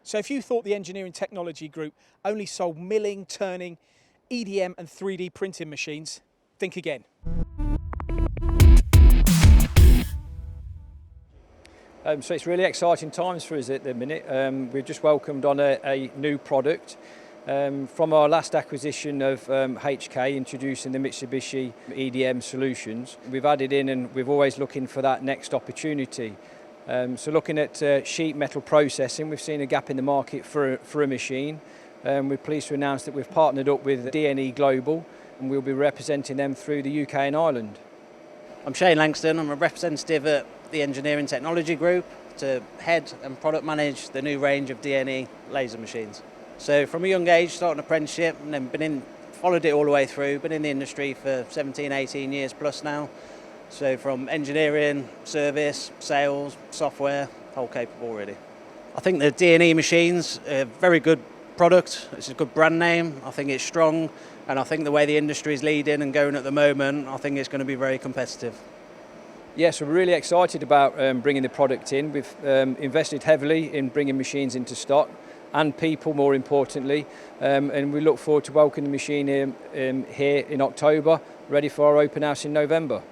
So if you thought the Engineering Technology Group only sold milling, turning, EDM and 3D printing machines, think again. So it's really exciting times for us at the minute. We've just welcomed on a new product from our last acquisition of HK, introducing the Mitsubishi EDM solutions. We've added in, and we're always looking for that next opportunity. So looking at sheet metal processing, we've seen a gap in the market for a machine. We're pleased to announce that we've partnered up with DNE Global, and we'll be representing them through the UK and Ireland. I'm Shane Langston. I'm a representative at the Engineering Technology Group to head and product manage the new range of DNE laser machines. So from a young age, started an apprenticeship and then followed it all the way through, been in the industry for 17, 18 years plus now. So from engineering, service, sales, software, whole capable really. I think the DNE machines are a very good product. It's a good brand name. I think it's strong, and I think the way the industry is leading and going at the moment, I think it's going to be very competitive. Yes, we're really excited about bringing the product in. We've invested heavily in bringing machines into stock and people, more importantly, and we look forward to welcoming the machine here in October, ready for our open house in November.